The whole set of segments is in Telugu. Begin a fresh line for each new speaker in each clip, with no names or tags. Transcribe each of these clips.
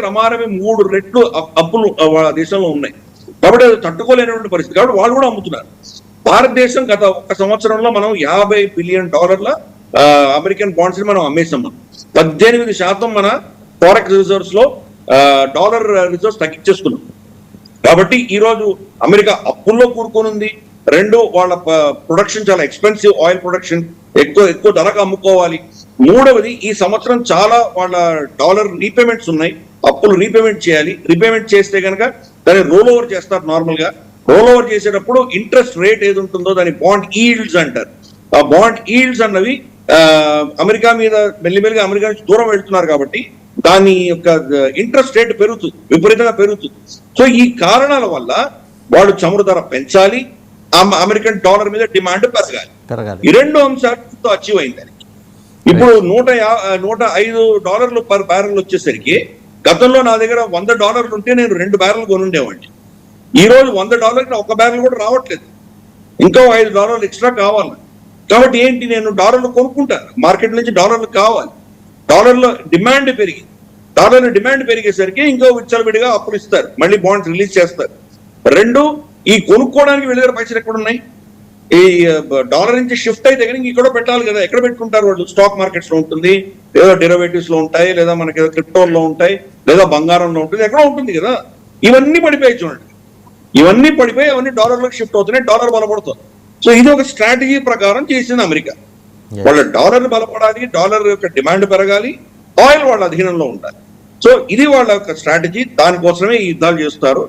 రమారమి 3 రెట్లు అప్పులు దేశంలో ఉన్నాయి. కాబట్టి అది తట్టుకోలేనటువంటి పరిస్థితి. కాబట్టి వాళ్ళు కూడా అమ్ముతున్నారు. భారతదేశం గత 1 సంవత్సరంలో మనం $50 బిలియన్ అమెరికన్ బాండ్స్ ని మనం అమ్మేసాం. 18% మన ఫారెక్స్ రిజర్వ్స్ లో డాలర్ రిజర్వ్స్ తగ్గించేసుకున్నాం. కాబట్టి ఈ రోజు అమెరికా అప్పుల్లో కూరుకొని 2 వాళ్ళ ప్రొడక్షన్ చాలా ఎక్స్పెన్సివ్, ఆయిల్ ప్రొడక్షన్ ఎక్కువ ధరకు అమ్ముకోవాలి. 3వది ఈ సంవత్సరం చాలా వాళ్ళ డాలర్ రీపేమెంట్స్ ఉన్నాయి, అప్పులు రీపేమెంట్ చేయాలి. రీపేమెంట్ చేస్తే కనుక దాన్ని రోల్ ఓవర్ చేస్తారు. నార్మల్ గా రోల్ ఓవర్ చేసేటప్పుడు ఇంట్రెస్ట్ రేట్ ఏది ఉంటుందో దాన్ని బాండ్ ఈల్డ్స్ అంటారు. ఆ బాండ్ ఈల్డ్స్ అన్నవి అమెరికా మీద మెల్లిమెల్లిగా అమెరికా నుంచి దూరం వెళ్తున్నారు కాబట్టి దాని యొక్క ఇంట్రెస్ట్ రేట్ పెరుగుతుంది, విపరీతంగా పెరుగుతుంది. సో ఈ కారణాల వల్ల వాళ్ళు చమురు ధర పెంచాలి, అమెరికన్ డాలర్ మీద డిమాండ్ పెరగాలి. ఈ 2 అంశాలతో అచీవ్ అయింది. ఇప్పుడు $105 పర్ బ్యారెల్ వచ్చేసరికి గతంలో నా దగ్గర $100 ఉంటే నేను 2 బ్యారెల్ కొనుండేవాడిని. ఈ రోజు $100 1 బ్యారెల్ కూడా రావట్లేదు, ఇంకా $5 ఎక్స్ట్రా కావాలి. కాబట్టి ఏంటి, నేను డాలర్లు కొనుక్కుంటాను, మార్కెట్ నుంచి డాలర్లు కావాలి. డాలర్లో డిమాండ్ పెరిగేసరికి ఇంకో విచ్చలవిడిగా అప్పులు ఇస్తారు, మళ్ళీ బాండ్స్ రిలీజ్ చేస్తారు. 2 ఈ కొనుక్కోవడానికి వీళ్ళ దగ్గర పైసలు ఎక్కడ ఉన్నాయి? ఈ డాలర్ నుంచి షిఫ్ట్ అయితే కానీ ఇక్కడ పెట్టాలి కదా. ఎక్కడ పెట్టుకుంటారు వాళ్ళు? స్టాక్ మార్కెట్స్ లో ఉంటుంది, లేదా డెరివేటివ్స్ లో ఉంటాయి, లేదా మనకి క్రిప్టోల్లో ఉంటాయి, లేదా బంగారంలో ఉంటుంది, ఎక్కడో ఉంటుంది కదా. ఇవన్నీ పడిపోయి చూడండి, ఇవన్నీ పడిపోయి అవన్నీ డాలర్లోకి షిఫ్ట్ అవుతున్నాయి, డాలర్ బలపడుతుంది. సో ఇది ఒక స్ట్రాటజీ ప్రకారం చేసింది అమెరికా. వాళ్ళ డాలర్ బలపడాలి, డాలర్ యొక్క డిమాండ్ పెరగాలి, ఆయిల్ వాళ్ళ అధీనంలో ఉండాలి. సో ఇది వాళ్ళ యొక్క స్ట్రాటజీ. దానికోసమే ఈ యుద్ధాలు చేస్తారు.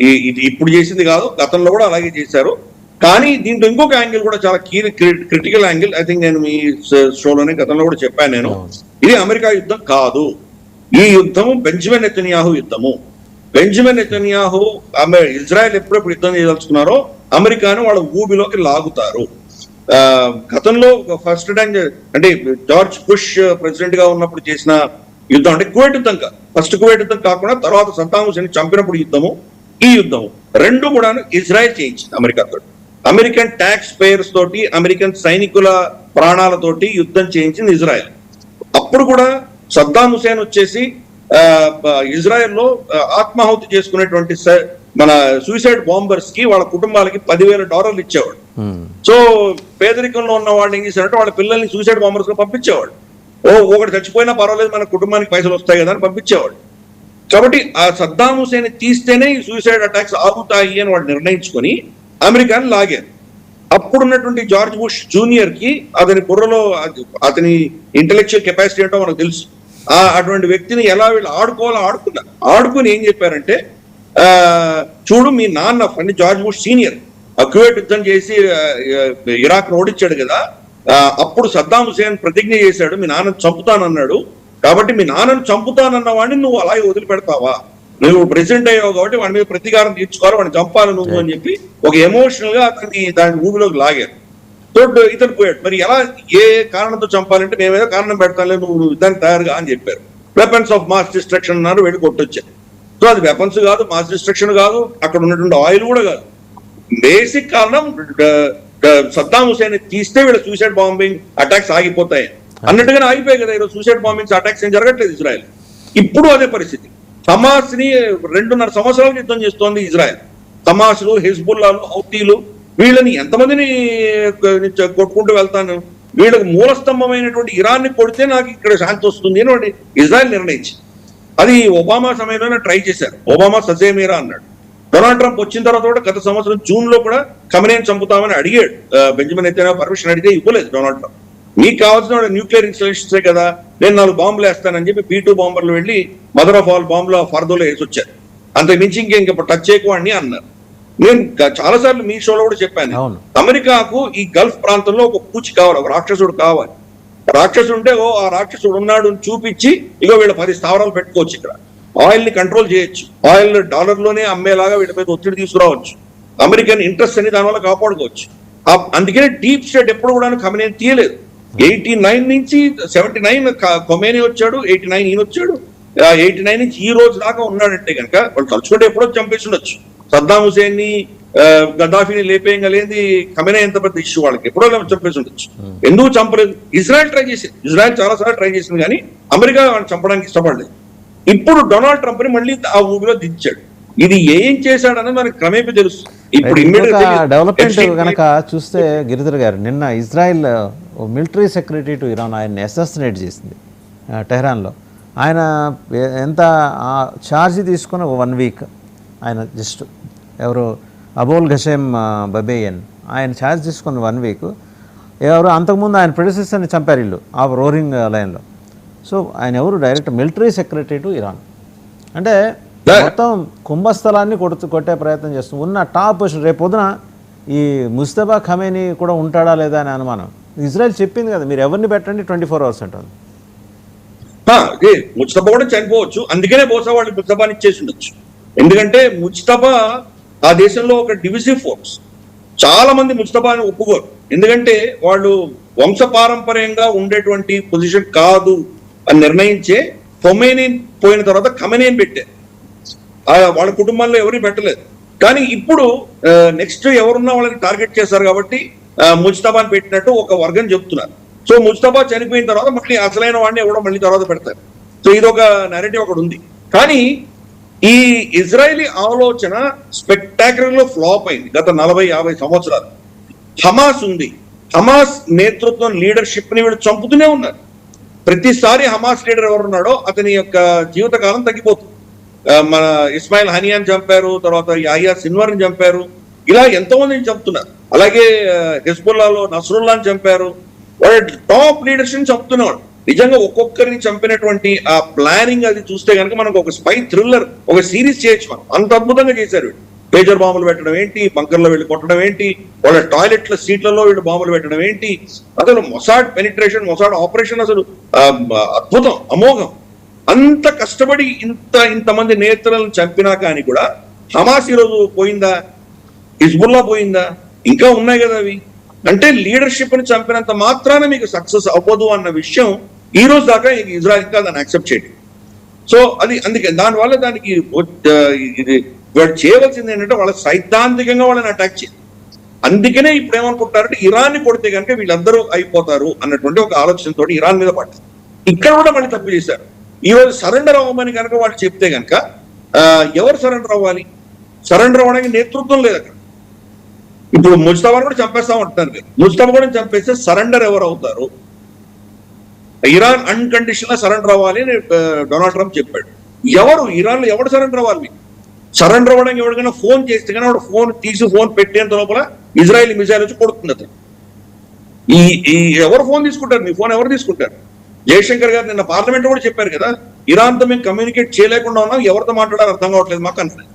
ఇది ఇప్పుడు చేసింది కాదు, గతంలో కూడా అలాగే చేశారు. కానీ దీంట్లో ఇంకొక యాంగిల్ కూడా చాలా క్రిటికల్ యాంగిల్. ఐ థింక్ నేను మీ షోలోనే గతంలో కూడా చెప్పాను నేను, ఇది అమెరికా యుద్ధం కాదు. ఈ యుద్ధము బెంజమిన్ నెతన్యాహు యుద్ధము. బెంజమిన్ నెతన్యాహు ఇజ్రాయెల్ ఎప్పుడెప్పుడు యుద్ధం చేయదలుచుకున్నారో అమెరికాను వాళ్ళ ఊబిలోకి లాగుతారు. గతంలో ఫస్ట్ టైం అంటే జార్జ్ బుష్ ప్రెసిడెంట్ గా ఉన్నప్పుడు చేసిన యుద్ధం, అంటే కువైట్ యుద్ధం కాదు, ఫస్ట్ కువైట్ యుద్ధం కాకుండా తర్వాత సద్దాం హుసేన్ చంపినప్పుడు యుద్ధము, ఈ యుద్ధము 2 కూడా ఇజ్రాయెల్ చేయించింది అమెరికాతో. అమెరికన్ ట్యాక్స్ పేయర్స్ తోటి, అమెరికన్ సైనికుల ప్రాణాలతోటి యుద్ధం చేయించింది ఇజ్రాయెల్. అప్పుడు కూడా సద్దాం హుసేన్ వచ్చేసి ఇజ్రాయెల్లో ఆత్మాహుతి చేసుకునేటువంటి మన సూసైడ్ బాంబర్స్ కి వాళ్ళ కుటుంబాలకి $10,000 ఇచ్చేవాడు. సో పేదరికంలో ఉన్న వాళ్ళు ఏం చేశారంటే వాళ్ళ పిల్లల్ని సూసైడ్ బాంబర్స్ లో పంపించేవాడు. ఒకటి చచ్చిపోయినా పర్వాలేదు, మన కుటుంబానికి పైసలు వస్తాయి కదా అని పంపించేవాడు. కాబట్టి ఆ సద్దాం హుసేన్ తీస్తేనే ఈ సూసైడ్ అటాక్స్ ఆగుతాయి అని వాళ్ళు నిర్ణయించుకొని అమెరికాని లాగారు. అప్పుడున్నటువంటి జార్జ్ బుష్ జూనియర్ కి అతని బుర్రలో అతని ఇంటెలెక్చువల్ కెపాసిటీ ఏంటో మనకు తెలుసు. అటువంటి వ్యక్తిని ఎలా వీళ్ళు ఆడుకుని ఏం చెప్పారంటే, చూడు మీ నాన్న అంటే జార్జ్ బుష్ సీనియర్ కువైట్ యుద్ధం చేసి ఇరాక్ ఓడించాడు కదా, అప్పుడు సద్దాం హుసేన్ ప్రతిజ్ఞ చేశాడు మీ నాన్నను చంపుతానన్నాడు, కాబట్టి మీ నాన్నను చంపుతానన్న వాడిని నువ్వు అలాగే వదిలిపెడతావా? నువ్వు ప్రెసిడెంట్ అయ్యావు కాబట్టి వాడి మీద ప్రతీకారం తీర్చుకోవాలి, వాడిని చంపాలి నువ్వు అని చెప్పి ఒక ఎమోషనల్ గా అతన్ని దాని ఊబిలోకి లాగారు. ఇతను పోయాడు. మరి ఎలా, ఏ కారణంతో చంపాలంటే మేమేదో కారణం పెడతాను, నువ్వు దానికి తయారుగా అని చెప్పారు. వెపన్స్ ఆఫ్ మాస్ డిస్ట్రక్షన్ అన్నారు, వెళ్ళి కొట్టొచ్చారు. సో అది వెపన్స్ కాదు, మాస్ డిస్ట్రక్షన్ కాదు, అక్కడ ఉన్నటువంటి ఆయిల్ కూడా కాదు. బేసిక్ కారణం సద్దాం హుసేన్ తీస్తే వీళ్ళ సూసైడ్ బాంబింగ్ అటాక్స్ ఆగిపోతాయి అన్నట్టుగానే ఆగిపోయాయి కదా. ఈరోజు సూసైడ్ బాంబింగ్స్ అటాక్స్ ఏం జరగట్లేదు ఇజ్రాయెల్. ఇప్పుడు అదే పరిస్థితి. హమాస్ ని 2.5 సంవత్సరాలు యుద్ధం చేస్తోంది ఇజ్రాయెల్. హమాస్లు, హిజ్బుల్లాలు, హౌతీలు వీళ్ళని ఎంతమందిని కొట్టుకుంటూ వెళ్తాను, వీళ్ళకి మూలస్తంభమైనటువంటి ఇరాన్ని కొడితే నాకు ఇక్కడ శాంతి వస్తుంది అని ఇజ్రాయెల్ నిర్ణయించి, అది ఒబామా సమయంలోనే ట్రై చేశారు. ఒబామా సజేమీరా అన్నాడు. డొనాల్డ్ ట్రంప్ వచ్చిన తర్వాత కూడా గత సంవత్సరం జూన్ లో కూడా ఖమేనీని చంపుతామని అడిగాడు. బెంజమిన్ నెతన్యాహు పర్మిషన్ అడిగితే ఇవ్వలేదు డొనాల్డ్ ట్రంప్. మీకు కావాల్సిన న్యూక్లియర్ ఇన్స్టాలేషన్సే కదా, నేను 4 బాంబులు వేస్తానని చెప్పి P2 బాంబర్లు వెళ్ళి మదర్ ఆఫ్ ఆల్ బాంబులు ఫర్దోలో వేసి వచ్చారు. అంతకు మించి ఇంక టచ్ చేయకూడని అన్నారు. నేను చాలా సార్లు మీ షోలో కూడా చెప్పాను, అమెరికాకు ఈ గల్ఫ్ ప్రాంతంలో ఒక పూచి కావాలి, ఒక రాక్షసుడు కావాలి. రాక్షసుడు ఉంటే ఆ రాక్షసుడు ఉన్నాడు చూపించి ఇగో వీళ్ళ 10 స్థావరాలు పెట్టుకోవచ్చు, ఇక్కడ ఆయిల్ ని కంట్రోల్ చేయొచ్చు, ఆయిల్ డాలర్ లోనే అమ్మేలాగా వీళ్ళ మీద ఒత్తిడి తీసుకురావచ్చు, అమెరికన్ ఇంట్రెస్ట్ అని దానివల్ల కాపాడుకోవచ్చు. అందుకనే డీప్ స్టేట్ ఎప్పుడు కూడా ఖమేనీ తీయలేదు. 89 నుంచి 79 ఖమేనీ వచ్చాడు, 89 ఈయన వచ్చాడు, 89 నుంచి ఈ రోజు దాకా ఉన్నాడంటే కనుక వాళ్ళు తలుచుకుంటే ఎప్పుడో చంపేసి ఉండొచ్చు. సద్దాం హుసేన్ ని, గద్దాఫీని లేపేయగలేంది ఖమేనీ ఎంత పెద్ద ఇష్యూ, వాళ్ళకి ఎప్పుడో చంపేసి ఉండొచ్చు. ఎందుకు చంపలేదు? ఇజ్రాయెల్ ట్రై చేసింది, ఇజ్రాయెల్ చాలా సార్లు ట్రై చేసింది, కానీ అమెరికా వాళ్ళని చంపడానికి ఇష్టపడలేదు. ఇప్పుడు డొనాల్డ్ ట్రంప్ ని మళ్ళీ ఆ ఊబిలో దించాడు. ఇది ఏం చేశాడన్నది మనకి క్రమేపీ తెలుస్తుంది. ఇప్పుడు
డెవలప్మెంట్ కనుక చూస్తే గిరిధర్ గారు, నిన్న Israel military secretary to Iran ఆయన్ని అసాసినేట్ చేసింది టెహ్రాన్లో. ఆయన ఎంత ఛార్జ్ తీసుకుని 1 వీక్ ఆయన జస్ట్ ఎవరు అబోల్ ఘషేమ్ బబేయన్ ఆయన ఛార్జ్ తీసుకుని 1 వీక్. ఎవరు అంతకుముందు ఆయన ప్రెడిసెసర్ని చంపారు వీళ్ళు ఆ రోరింగ్ లైన్లో. సో ఆయన ఎవరు direct military secretary to Iran. అంటే మొత్తం కుంభస్థలాన్ని కొట్టే ప్రయత్నం చేస్తుంది. ఉన్న టాప్ పొజిషన్ రేపు పొద్దున ఈ ముస్తఫా ఖమేనీ కూడా ఉంటాడా లేదా అని అనుమానం. ఇజ్రాయెల్ చెప్పింది కదా, మీరు ఎవరిని పెట్టండి 24 hours అంటుంది.
ముస్తఫా కూడా చనిపోవచ్చు, అందుకనే బహుశా వాళ్ళు ముస్తఫాని ఇచ్చేసి ఉండొచ్చు. ఎందుకంటే ముస్తఫా ఆ దేశంలో ఒక డివిజివ్ ఫోర్స్. చాలా మంది ముస్తఫాని ఒప్పుకోరు, ఎందుకంటే వాళ్ళు వంశపారంపర్యంగా ఉండేటువంటి పొజిషన్ కాదు అని నిర్ణయించే ఖొమేనీ పోయిన తర్వాత ఖమేనీని పెట్టారు. వాళ్ళ కుటుంబంలో ఎవరిని పెట్టలేదు. కానీ ఇప్పుడు నెక్స్ట్ ఎవరున్నా వాళ్ళని టార్గెట్ చేశారు కాబట్టి ముజ్తబాని పెట్టినట్టు ఒక వర్గం చెప్తున్నారు. సో ముజ్తబా చనిపోయిన తర్వాత మళ్ళీ అసలైన వాడిని ఎవడో మళ్ళీ తర్వాత పెడతారు. సో ఇదొక నెరేటివ్ ఒకటి ఉంది. కానీ ఈ ఇజ్రాయేలీ ఆలోచన స్పెక్టాక్యులర్ లో ఫ్లాప్ అయింది గత 40-50 సంవత్సరాలు. హమాస్ ఉంది, హమాస్ నేతృత్వం లీడర్షిప్ ని వీళ్ళు చంపుతూనే ఉన్నారు. ప్రతిసారి హమాస్ లీడర్ ఎవరున్నాడో అతని యొక్క జీవితకాలం తగ్గిపోతుంది. మన ఇస్మాయిల్ హనియాని చంపారు, తర్వాత యాహియా సిన్వర్ని చంపారు, ఇలా ఎంతో మందిని చంపుతున్నారు. అలాగే హెజ్బుల్లాలో నస్రుల్లాని చంపారు. వాళ్ళ టాప్ లీడర్షిప్ చంపుతున్నారు. నిజంగా ఒక్కొక్కరిని చంపినటువంటి ఆ ప్లానింగ్ అది చూస్తే కనుక మనకు ఒక స్పై థ్రిల్లర్, ఒక సిరీస్ చేయొచ్చు. మనం అంత అద్భుతంగా చేశారు. వీళ్ళు పేజర్ బాంబులు పెట్టడం ఏంటి, బంకర్లో వెళ్ళి కొట్టడం ఏంటి, వాళ్ళ టాయిలెట్ల సీట్లలో వీళ్ళు బాంబులు పెట్టడం ఏంటి, అసలు మొసాడ్ పెనిట్రేషన్, మొసాడ్ ఆపరేషన్ అసలు అద్భుతం, అమోఘం. అంత కష్టపడి ఇంతమంది నేతలను చంపినా కానీ కూడా హమాస్ ఈరోజు పోయిందా, హిజ్బుల్లా పోయిందా, ఇంకా ఉన్నాయి కదా అవి. అంటే లీడర్షిప్ ని చంపినంత మాత్రాన మీకు సక్సెస్ అవ్వదు అన్న విషయం ఈ రోజు దాకా ఇజ్రాయెల్ ఇంకా దాన్ని యాక్సెప్ట్ చేయడం. సో అది అందుకే దానివల్ల దానికి ఇది వాళ్ళు చేయవలసింది ఏంటంటే వాళ్ళ సైద్ధాంతికంగా వాళ్ళని అటాక్ చేయాలి. అందుకనే ఇప్పుడు ఏమనుకుంటారంటే ఇరాన్ ని కొడితే కనుక వీళ్ళందరూ అయిపోతారు అన్నటువంటి ఒక ఆలోచనతో ఇరాన్ మీద పడ్డారు. ఇక్కడ కూడా మళ్ళీ తప్పు చేశారు. ఈ రోజు సరెండర్ అవ్వమని కనుక వాళ్ళు చెప్తే కనుక ఎవరు సరెండర్ అవ్వాలి? సరెండర్ అవ్వడానికి నేతృత్వం లేదు అక్కడ. ఇప్పుడు ముజ్తబాను కూడా చంపేస్తామంటున్నారు. ముజ్తబా కూడా చంపేస్తే సరెండర్ ఎవరు అవుతారు? ఇరాన్ అన్కండిషనల్ గా సరెండర్ అవ్వాలి అని డొనాల్డ్ ట్రంప్ చెప్పాడు. ఎవరు ఇరాన్ లో ఎవరు సరెండర్ అవ్వాలి? మీకు సరెండర్ అవ్వడానికి ఎవరికైనా ఫోన్ చేస్తే కానీ వాడు ఫోన్ తీసి ఫోన్ పెట్టేంత లోపల ఇజ్రాయెల్ మిసైల్ వచ్చి కొడుతుంది అతను. ఈ ఎవరు ఫోన్ తీసుకుంటారు? మీ ఫోన్ ఎవరు తీసుకుంటారు? జయశంకర్ గారు నిన్న పార్లమెంట్ కూడా చెప్పారు కదా, ఇరాన్ తో మేము కమ్యూనికేట్ చేయలేకుండా ఉన్నాం, ఎవరితో మాట్లాడాలో అర్థం కావట్లేదు మాకు అంటున్నారు.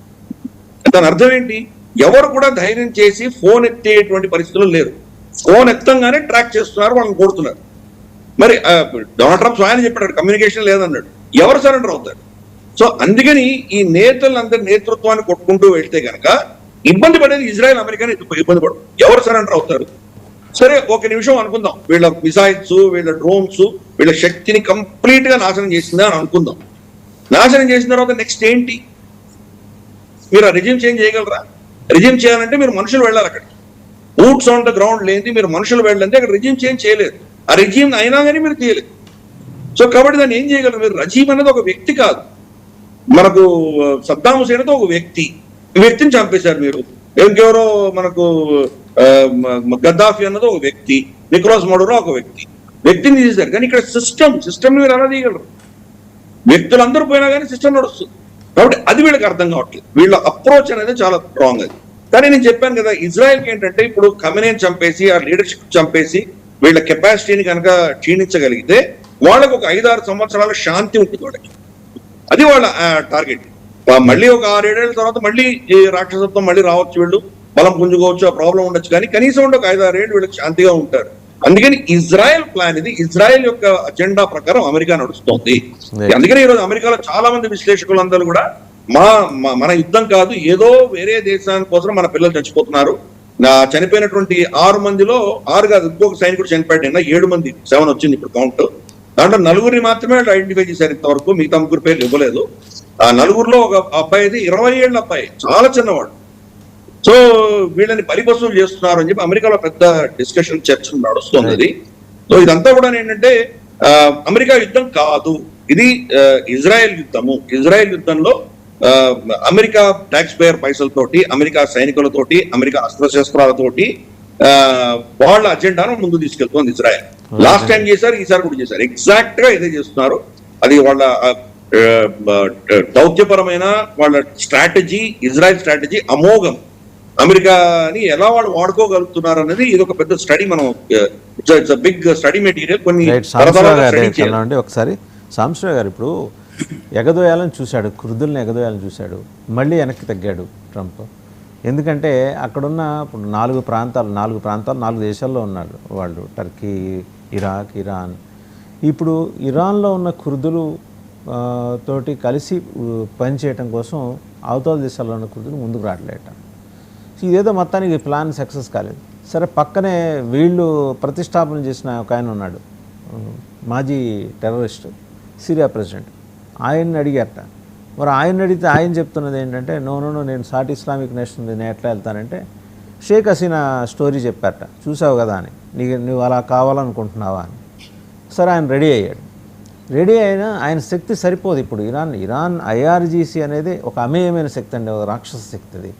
దాని అర్థం ఏంటి? ఎవరు కూడా ధైర్యం చేసి ఫోన్ ఎత్తేటువంటి పరిస్థితులు లేరు. ఫోన్ ఎత్తంగానే ట్రాక్ చేస్తున్నారు, వాళ్ళని కొడుతున్నారు. మరి డొనాల్డ్ ట్రంప్ స్వయాన్ని చెప్పాడు కమ్యూనికేషన్ లేదన్నాడు. ఎవరు సరెండర్ అవుతారు? సో అందుకని ఈ నేతలందరి నేతృత్వాన్ని కొట్టుకుంటూ వెళ్తే కనుక ఇబ్బంది పడేది ఇజ్రాయెల్, అమెరికాని ఇబ్బంది పడదు. ఎవరు సరెండర్ అవుతారు? సరే ఒక నిమిషం అనుకుందాం, వీళ్ళ మిసైల్స్, వీళ్ళ డ్రోన్స్, వీళ్ళ శక్తిని కంప్లీట్ గా నాశనం చేసిందా అని అనుకుందాం. నాశనం చేసిన తర్వాత నెక్స్ట్ ఏంటి? మీరు ఆ రెజ్యూమ్ చేంజ్ చేయగలరా? రెజ్యూమ్ చేయాలంటే మీరు మనుషులు వెళ్ళాలి అక్కడికి. బూట్స్ ఆన్ ద గ్రౌండ్ లేని మీరు మనుషులు వెళ్ళాలంటే అక్కడ రెజ్యూమ్ చేంజ్ చేయలేదు. ఆ రెజ్యూమ్ అయినా కానీ మీరు తీయలేదు. సో కాబట్టి దాన్ని ఏం చేయగలరు మీరు? రజీమ్ అనేది ఒక వ్యక్తి కాదు. మనకు సద్దాం హుసేన్ అనేది ఒక వ్యక్తి, వ్యక్తిని చంపేశారు మీరు. ఇంకెవరో మనకు గద్దాఫీ అన్నది ఒక వ్యక్తి, నికోలస్ మడూరో ఒక వ్యక్తిని తీసేశారు. కానీ ఇక్కడ సిస్టమ్ మీరు ఎలా తీయగలరు? వ్యక్తులందరూ పోయినా కానీ సిస్టమ్ నడుస్తుంది. కాబట్టి అది వీళ్ళకి అర్థం కావట్లేదు. వీళ్ళ అప్రోచ్ అనేది చాలా స్ట్రాంగ్ అది. కానీ నేను చెప్పాను కదా, ఇజ్రాయెల్కి ఏంటంటే ఇప్పుడు ఖమేనీని చంపేసి ఆ లీడర్షిప్ చంపేసి వీళ్ళ కెపాసిటీని కనుక క్షీణించగలిగితే వాళ్ళకు ఒక 5-6 సంవత్సరాల శాంతి ఉంటుంది వాళ్ళకి. అది వాళ్ళ టార్గెట్. మళ్ళీ ఒక 6-7 ఏళ్ల తర్వాత మళ్ళీ ఈ రాక్షసత్వం మళ్ళీ రావచ్చు, వీళ్ళు బలం పుంజుకోవచ్చు, ఆ ప్రాబ్లం ఉండొచ్చు. కానీ కనీసం ఒక 5-6 ఏళ్ళు వీళ్ళకి శాంతిగా ఉంటారు. అందుకని ఇజ్రాయెల్ ప్లాన్ ఇది. ఇజ్రాయెల్ యొక్క అజెండా ప్రకారం అమెరికా నడుస్తోంది. అందుకని ఈరోజు అమెరికాలో చాలా మంది విశ్లేషకులందరూ కూడా మన యుద్ధం కాదు, ఏదో వేరే దేశాని కోసం మన పిల్లలు చచ్చిపోతున్నారు. చనిపోయినటువంటి 6 మందిలో 6 కాదు, ఇంకొక సైనికుడు చనిపోయాడు. 7 మంది, 7 వచ్చింది ఇప్పుడు కౌంట్. దాంట్లో 4 మాత్రమే ఐడెంటిఫై చేశారు ఇంతవరకు, మిగతా 3 పేర్లు ఇవ్వలేదు. ఆ 4లో ఒక అబ్బాయి అయితే 20 ఏళ్ళ అబ్బాయి, చాలా చిన్నవాడు. సో వీళ్ళని బలిపశువులు చేస్తున్నారు అని చెప్పి అమెరికాలో పెద్ద డిస్కషన్, చర్చ నడుస్తుంది. సో ఇదంతా కూడా ఏంటంటే అమెరికా యుద్ధం కాదు, ఇది ఇజ్రాయెల్ యుద్ధము. ఇజ్రాయెల్ యుద్ధంలో అమెరికా ట్యాక్స్ పేయర్ పైసలతోటి, అమెరికా సైనికులతోటి, అమెరికా అస్త్రశస్త్రాలతోటి వాళ్ళ అజెండాను ముందు తీసుకెళ్తోంది ఇజ్రాయెల్. లాస్ట్ టైం చేశారు, ఈసారి కూడా చేశారు. ఎగ్జాక్ట్ గా ఇదే చేస్తున్నారు. అది వాళ్ళ దౌత్యపరమైన వాళ్ళ స్ట్రాటజీ, ఇజ్రాయెల్ స్ట్రాటజీ అమోఘం. అమెరికాని ఎలా వాళ్ళు వాడుకోగలుగుతున్నారు అనేది ఇది ఒక పెద్ద స్టడీ. మనం ఇట్స్ బిగ్ స్టడీ మెటీరియల్. కొన్ని
ఒకసారి సాంబశివరావు గారు ఇప్పుడు ఎగదోయాలని చూశాడు, కుర్దుల్ని ఎగదోయాలని చూశాడు, మళ్ళీ వెనక్కి తగ్గాడు ట్రంప్. ఎందుకంటే అక్కడున్న ఇప్పుడు 4 ప్రాంతాలు 4 దేశాల్లో ఉన్నాడు వాళ్ళు, టర్కీ, ఇరాక్, ఇరాన్. ఇప్పుడు ఇరాన్లో ఉన్న కుర్దులు తోటి కలిసి పనిచేయటం కోసం అవతల దేశాల్లో ఉన్న కుర్దులు ముందుకు రావట్లేట. ఇదేదో మొత్తానికి ప్లాన్ సక్సెస్ కాలేదు. సరే, పక్కనే వీళ్ళు ప్రతిష్టాపన చేసిన ఒక ఆయన ఉన్నాడు, మాజీ టెర్రరిస్ట్, సిరియా ప్రెసిడెంట్. ఆయన్ని అడిగారట. మరి ఆయన అడిగితే ఆయన చెప్తున్నది ఏంటంటే, నో నేను సాటి ఇస్లామిక్ నేషన్ నేను ఎట్లా వెళ్తానంటే షేక్ హసీనా స్టోరీ చెప్పారట, చూసావు కదా అని, నువ్వు అలా కావాలనుకుంటున్నావా అని. సరే, ఆయన రెడీ అయ్యాడు. రెడీ అయినా ఆయన శక్తి సరిపోదు. ఇప్పుడు ఇరాన్ IRGC అనేది ఒక అమేయమైన శక్తి అండి, ఒక రాక్షస శక్తి. అది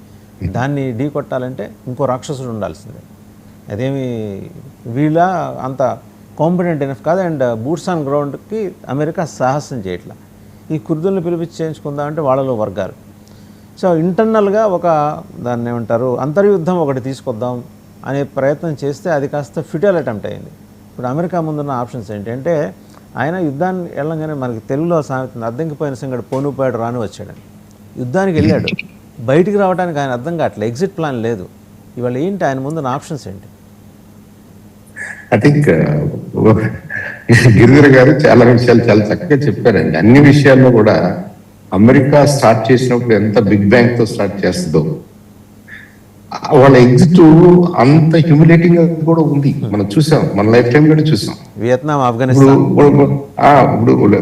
దాన్ని ఢీ కొట్టాలంటే ఇంకో రాక్షసుడు ఉండాల్సిందే. అదేమి వీళ్ళ అంత కాంపిటెంట్ ఎనఫ్ కాదు. అండ్ బూట్స్ ఆన్ గ్రౌండ్కి అమెరికా సాహసం చేయట్లా. ఈ కుర్దుల్ని పిలిపించి చేయించుకుందామంటే వాళ్ళలో వర్గాలు. సో ఇంటర్నల్గా ఒక దాన్ని ఏమంటారు, అంతర్యుద్ధం ఒకటి తీసుకొద్దాం అనే ప్రయత్నం చేస్తే అది కాస్త ఫిటల్ అటెంప్ట్ అయింది. ఇప్పుడు అమెరికా ముందున్న ఆప్షన్స్ ఏంటంటే, ఆయన యుద్ధాన్ని వెళ్ళంగానే మనకి తెలుగులో సామెత అద్దెంకిపోయిన సంగడు పోనుపోయాడు రాను వచ్చాడని. యుద్ధానికి వెళ్ళాడు, బయటికి రావడానికి ఆయన అర్థం కావట్లేదు, ఎగ్జిట్ ప్లాన్ లేదు. ఇవాళ ఏంటి ఆయన ముందున్న ఆప్షన్స్ ఏంటి?
ఐ థింక్ గిరిధర్ గారు చాలా విషయాలు చాలా చక్కగా చెప్పారండి. అన్ని విషయాల్లో కూడా అమెరికా స్టార్ట్ చేసినప్పుడు ఎంత బిగ్ బ్యాంగ్ తో స్టార్ట్ చేస్తుందో వాళ్ళ ఎగ్జిట్ అంత హ్యూమిలేటింగ్ కూడా ఉంది. మనం చూసాం, మన లైఫ్ టైం కూడా చూసాం.
వియత్నాం, ఆఫ్ఘనిస్తాన్.
ఇప్పుడు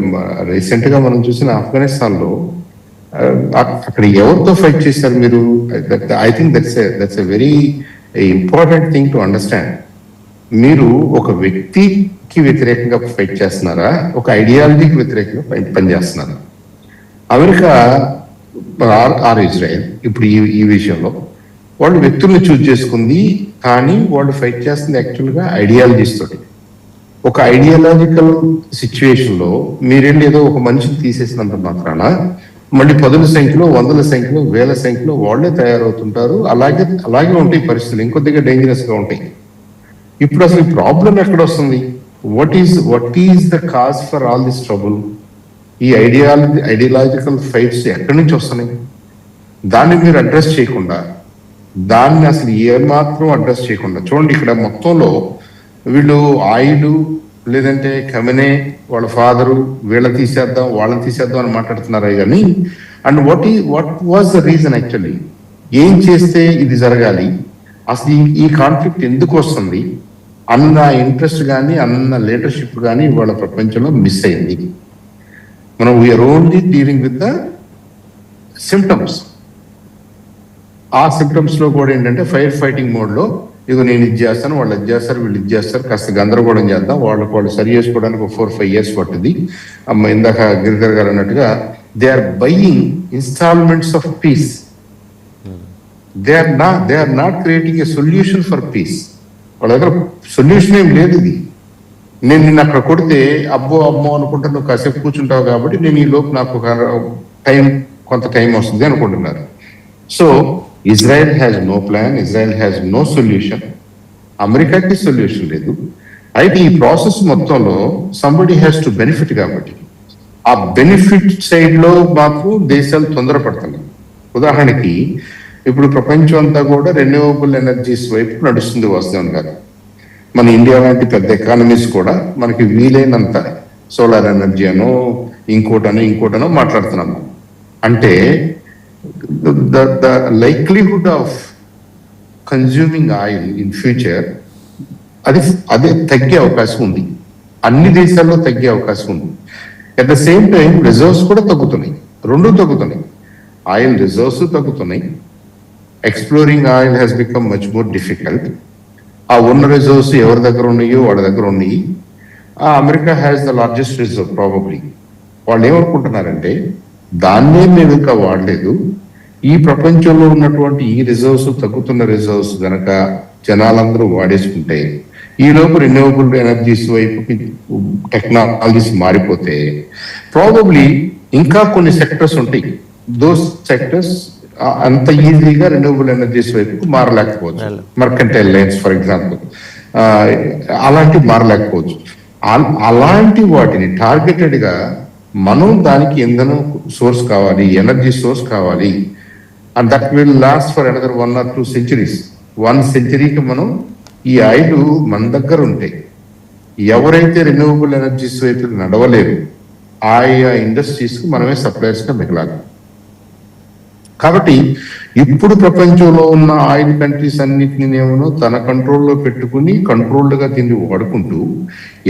రీసెంట్ గా మనం చూసిన ఆఫ్ఘనిస్తాన్ లో అక్కడ ఎవరితో ఫైట్ చేశారు మీరు? I think that's a very important thing to understand. మీరు ఒక వ్యక్తికి వ్యతిరేకంగా ఫైట్ చేస్తున్నారా, ఒక ఐడియాలజీకి వ్యతిరేకంగా పనిచేస్తున్నారా? అమెరికా ఆర్ ఇజ్రాయెల్ ఇప్పుడు ఈ విషయంలో వాళ్ళు వ్యక్తుల్ని చూజ్ చేసుకుంది, కానీ వాళ్ళు ఫైట్ చేస్తుంది యాక్చువల్గా ఐడియాలజీస్ తోటి. ఒక ఐడియాలజికల్ సిచ్యువేషన్ లో మీరేంటి ఏదో ఒక మనిషిని తీసేసినంత మాత్రాన మళ్ళీ 10ల సంఖ్యలో, 100ల సంఖ్యలో, 1000ల సంఖ్యలో వాళ్ళే తయారవుతుంటారు. అలాగే ఉంటాయి పరిస్థితులు, ఇంకొద్దిగా డేంజరస్ గా ఉంటాయి. ఇప్పుడు అసలు ఈ ప్రాబ్లం ఎక్కడ వస్తుంది? What is the cause for all this trouble? ఈ ఐడియాలజికల్ ఫైట్స్ ఎక్కడి నుంచి వస్తున్నాయి? దాన్ని మీరు అడ్రస్ చేయకుండా, దాన్ని అసలు ఏమాత్రం అడ్రస్ చేయకుండా చూడండి, ఇక్కడ మొత్తంలో వీళ్ళు ఆయిల్ లేదంటే కమెనే వాళ్ళ ఫాదరు వీళ్ళని తీసేద్దాం వాళ్ళని తీసేద్దాం అని మాట్లాడుతున్నారు కానీ, and what was the reason actually? ఏం చేస్తే ఇది జరగాలి, అసలు ఈ కాన్ఫ్లిక్ట్ ఎందుకు వస్తుంది అన్న ఇంట్రెస్ట్ కానీ అన్న లీడర్షిప్ కానీ వాళ్ళ ప్రపంచంలో మిస్ అయింది. మనం we're only dealing with the symptoms. ఆ సిమ్టమ్స్ లో కూడా ఏంటంటే ఫైర్ ఫైటింగ్ మోడ్ లో, ఇదిగో నేను ఇది చేస్తాను, వాళ్ళు ఇది చేస్తారు, వీళ్ళు ఇది చేస్తారు, కాస్త గందరగోళం చేద్దాం, వాళ్ళు సరి చేసుకోవడానికి ఒక 4-5 years పట్టుద్ది. ఇందాక గిరిధర్ గారు అన్నట్టుగా they are buying installments of peace. They are not creating a solution for peace. వాళ్ళ దగ్గర సొల్యూషన్ ఏం లేదు. ఇది నేను నిన్ను అక్కడ కొడితే అమ్మో అనుకుంటా, నువ్వు కాసేపు కూర్చుంటావు కాబట్టి నేను ఈ లోపు నాకు కొంత టైం వస్తుంది అనుకుంటున్నారు. So Israel has no plan, Israel has no solution, అమెరికాకి సొల్యూషన్ లేదు. అయితే ఈ ప్రాసెస్ మొత్తంలో సంబడి హ్యాస్ టు బెనిఫిట్. కాబట్టి ఆ బెనిఫిట్ సైడ్ లో మాత్రం దేశాలు తొందరపడుతున్నాయి. ఉదాహరణకి ఇప్పుడు ప్రపంచం అంతా కూడా రెన్యూవబుల్ ఎనర్జీస్ వైపు నడుస్తుంది. వాస్తవం గారు, మన ఇండియా లాంటి పెద్ద ఎకానమీస్ కూడా మనకి వీలైనంత సోలార్ ఎనర్జీ అనో ఇంకోటనో మాట్లాడుతున్నాము. అంటే the likelihood of consuming oil in future అది తగ్గే అవకాశం ఉంది. అన్ని దేశాల్లో తగ్గే అవకాశం ఉంది. At the same time reserves కూడా తగ్గుతున్నాయి. రెండు తగ్గుతున్నాయి. ఆయిల్ రిజర్వ్స్ తగ్గుతున్నాయి. Exploring oil has become much more difficult. ఆ ఉన్న రిజర్వ్స్ ఎవరి దగ్గర ఉన్నాయో వాళ్ళ దగ్గర ఉన్నాయి. America has the largest reserve probably. వాళ్ళు ఏమనుకుంటున్నారంటే దాన్నే మేము ఇంకా వాడలేదు, ఈ ప్రపంచంలో ఉన్నటువంటి ఈ రిజర్వ్స్, తగ్గుతున్న రిజర్వ్స్ గనక జనాలందరూ వాడేసుకుంటే, ఈ లోపు రెన్యూవబుల్ ఎనర్జీస్ వైపుకి టెక్నాలజీస్ మారిపోతే ప్రాబబ్లీ ఇంకా కొన్ని సెక్టర్స్ ఉంటాయి, దోస్ సెక్టర్స్ అంత ఈజీగా రెన్యూవబుల్ ఎనర్జీస్ వైపుకు మారలేకపోవచ్చు. మర్కంటైల్ లైన్స్ ఫర్ ఎగ్జాంపుల్, అలాంటివి మారలేకపోవచ్చు. అలాంటి వాటిని టార్గెటెడ్ గా మనం దానికి ఇంధనం సోర్స్ కావాలి, ఎనర్జీ సోర్స్ కావాలి, and that will last for another 1 or 2 centuries. 1 centuryకి మనం ఈ ఆయిల్ మన దగ్గర ఉంటాయి. ఎవరైతే రెన్యూవబుల్ ఎనర్జీస్ వైపు నడవలేరు ఆయా ఇండస్ట్రీస్ కు మనమే సప్లయర్స్ గా మిగలాలి. కాబట్టి ఇప్పుడు ప్రపంచంలో ఉన్న ఆయిల్ కంట్రీస్ అన్నిటిని తన కంట్రోల్లో పెట్టుకుని కంట్రోల్డ్ గా దీన్ని వాడుకుంటూ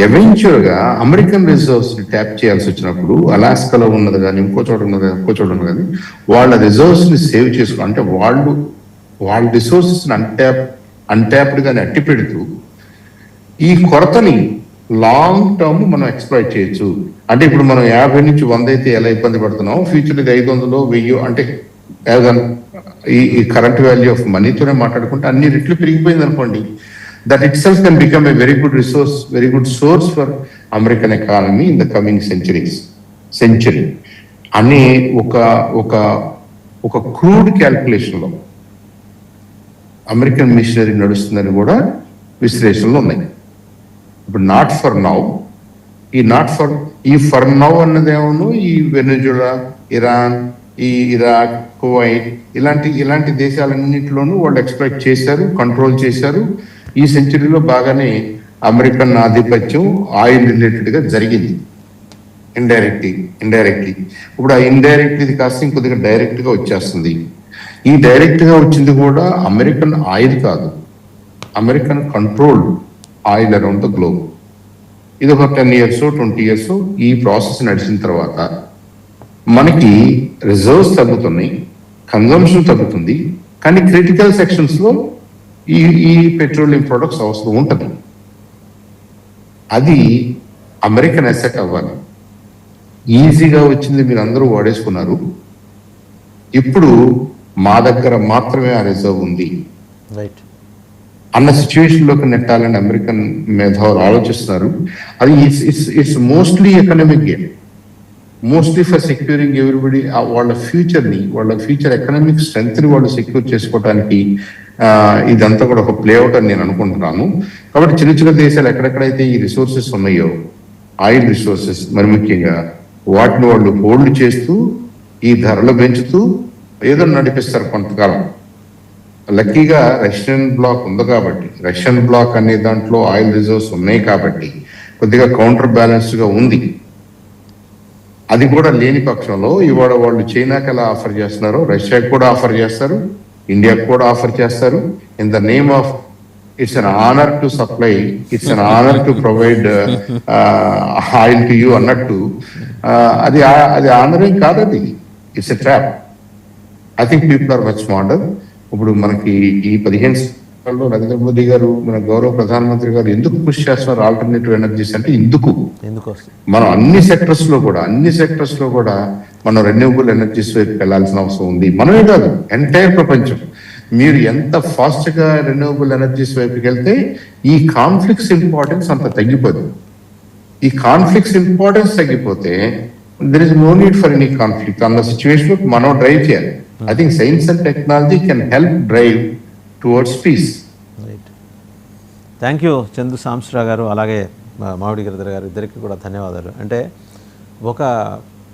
ఎవెన్చువల్ గా అమెరికన్ రిజర్వ్స్ ని ట్యాప్ చేయాల్సి వచ్చినప్పుడు, అలాస్కాలో ఉన్నది కానీ ఇంకో చోట ఉన్నది కానీ వాళ్ళ రిజర్వ్స్ ని సేవ్ చేసుకో, అంటే వాళ్ళ రిసోర్సెస్ అన్ట్యాప్డ్ గాని అట్టి పెడుతూ ఈ కొరతని లాంగ్ టర్మ్ మనం ఎక్స్ప్లాయిట్ చేయొచ్చు. అంటే ఇప్పుడు మనం 50 నుంచి 100 అయితే ఎలా ఇబ్బంది పడుతున్నాం, ఫ్యూచర్ ఇది 500, 1000 అంటే ఈ కరెంట్ వాల్యూ ఆఫ్ మనీతోనే మాట్లాడుకుంటే అన్ని రెట్లు పెరిగిపోయింది అనుకోండి, that it self can become a very good resource, very good source for American economy in the coming century అనే ఒక క్రూడ్ క్యాల్కులేషన్ లో అమెరికన్ మిషనరీ నడుస్తుందని కూడా విశ్లేషణలు ఉన్నాయి. ఇప్పుడు నాట్ ఫర్ నౌ, ఈ ఫర్ నౌ అన్నదేమో ఈ వెనెజులా, ఇరాన్, ఈ ఇరాక్, కువైట్ ఇలాంటి దేశాలన్నింటిలోనూ వాళ్ళు ఎక్స్ప్లాయిట్ చేశారు, కంట్రోల్ చేశారు. ఈ సెంచరీలో బాగానే అమెరికన్ ఆధిపత్యం ఆయిల్ రిలేటెడ్ గా జరిగింది ఇండైరెక్ట్లీ. ఇప్పుడు ఆ ఇండైరెక్ట్లీ కాస్త ఇంకొద్దిగా డైరెక్ట్ గా వచ్చేస్తుంది. ఈ డైరెక్ట్ గా వచ్చింది కూడా అమెరికన్ ఆయిల్ కాదు, American controlled oil around the globe. ఇది ఒక 10 years 20 years ఈ ప్రాసెస్ నడిచిన తర్వాత మనకి రిజర్వ్స్ తగ్గుతున్నాయి, కన్జంప్షన్ తగ్గుతుంది, కానీ క్రిటికల్ సెక్షన్స్ లో ఈ పెట్రోలియం ప్రొడక్ట్స్ అవసరం ఉంటుంది. అది అమెరికన్ అసెట్ అవ్వాలి. ఈజీగా వచ్చింది మీరు అందరూ వాడేసుకున్నారు, ఇప్పుడు మా దగ్గర మాత్రమే ఆ రిజర్వ్ ఉంది అన్న సిచ్యువేషన్ లోకి నెట్టాలని అమెరికన్ మేధావులు ఆలోచిస్తున్నారు. అది it's mostly economic game, mostly for securing everybody. వాళ్ళ ఫ్యూచర్ ఎకనామిక్ స్ట్రెంగ్త్ ని వాళ్ళు సెక్యూర్ చేసుకోవడానికి ఇదంతా కూడా ఒక ప్లేఅవుట్ అని నేను అనుకుంటున్నాను. కాబట్టి చిన్న చిన్న దేశాలు ఎక్కడెక్కడైతే ఈ రిసోర్సెస్ ఉన్నాయో, ఆయిల్ రిసోర్సెస్ మరి ముఖ్యంగా, వాటిని వాళ్ళు హోల్డ్ చేస్తూ ఈ ధరలు పెంచుతూ ఏదో నడిపిస్తారు కొంతకాలం. లక్కీగా రష్యన్ బ్లాక్ ఉంది కాబట్టి, రష్యన్ బ్లాక్ అనే దాంట్లో ఆయిల్ రిజర్వ్స్ ఉన్నాయి కాబట్టి కొద్దిగా కౌంటర్ బ్యాలెన్స్డ్ గా ఉంది. అది కూడా లేని పక్షంలో ఇవాళ వాళ్ళు చైనాకి ఎలా ఆఫర్ చేస్తున్నారో రష్యాకి కూడా ఆఫర్ చేస్తారు, ఇండియాకి కూడా ఆఫర్ చేస్తారు. In the name of it's an honour to supply, it's an honour to provide oil to you అన్నట్టు అది ఆనరింగ్ కాదు, అది it's a trap. I think people are much smarter. ఇప్పుడు మనకి ఈ 15 సంవత్సరాల్లో నరేంద్ర మోదీ గారు, మన గౌరవ ప్రధానమంత్రి గారు ఎందుకు కృషి చేస్తున్నారు ఆల్టర్నేటివ్ ఎనర్జీస్ అంటే ఎందుకు మనం అన్ని సెక్టర్స్ లో కూడా మనం రెన్యూవబుల్ ఎనర్జీస్ వైపు వెళ్లాల్సిన అవసరం ఉంది. మనమే కాదు, ఎంటైర్ ప్రపంచం. మీరు ఎంత ఫాస్ట్ గా రెన్యూవబుల్ ఎనర్జీస్ వైపుకి వెళ్తే ఈ కాన్ఫ్లిక్ట్స్ ఇంపార్టెన్స్ అంత తగ్గిపోదు. ఈ కాన్ఫ్లిక్ట్స్ ఇంపార్టెన్స్ తగ్గిపోతే there is no need for any conflict అన్న సిచ్యువేషన్ లో మనం డ్రైవ్ చేయాలి. I think science and technology can help drive towards peace.
Right. Thank you Chandu Sambasivarao గారు, అలాగే మామిడి గిరిధర్ గారు, ఇద్దరికి కూడా ధన్యవాదాలు. అంటే ఒక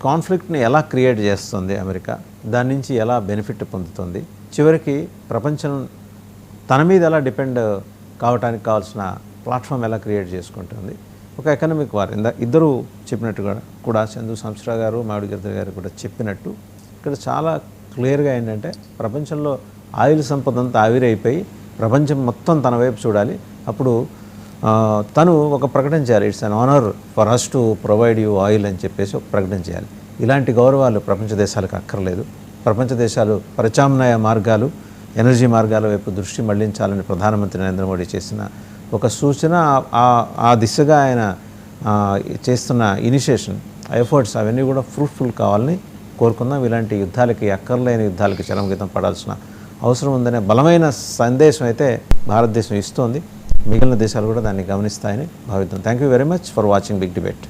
కాన్ఫ్లిక్ట్ని ఎలా క్రియేట్ చేస్తుంది అమెరికా, దాని నుంచి ఎలా బెనిఫిట్ పొందుతుంది, చివరికి ప్రపంచం తన మీద ఎలా డిపెండ్ కావడానికి కావాల్సిన ప్లాట్ఫామ్ ఎలా క్రియేట్ చేసుకుంటుంది, ఒక ఎకనామిక్ వార్. ఇద్దరు చెప్పినట్టుగా కూడా చందు సాంబశివరావు గారు, మామిడి గిరిధర్ గారు కూడా చెప్పినట్టు ఇక్కడ చాలా క్లియర్గా ఏంటంటే ప్రపంచంలో ఆయిల్ సంపద అంతా ఆవిరైపోయి ప్రపంచం మొత్తం తన వైపు చూడాలి. అప్పుడు తను ఒక ప్రకటన చేయాలి, it's an honour for us to provide you oil అని చెప్పేసి ఒక ప్రకటన చేయాలి. ఇలాంటి గౌరవాలు ప్రపంచ దేశాలకు అక్కర్లేదు. ప్రపంచ దేశాలు ప్రత్యామ్నాయ మార్గాలు, ఎనర్జీ మార్గాల వైపు దృష్టి మళ్లించాలని ప్రధానమంత్రి నరేంద్ర మోడీ చేసిన ఒక సూచన, ఆ దిశగా ఆయన చేస్తున్న ఇనిషియేషన్ ఎఫర్ట్స్ అవన్నీ కూడా ఫ్రూట్ఫుల్ కావాలని కోరుకుందాం. ఇలాంటి యుద్ధాలకి, అక్కర్లేని యుద్ధాలకి చరమగీతం పడాల్సిన అవసరం ఉందనే బలమైన సందేశం అయితే భారతదేశం ఇస్తోంది. మిగిలిన దేశాలు కూడా దాన్ని గమనిస్తాయని భావిద్దాం. Thank you very much for watching Big debate.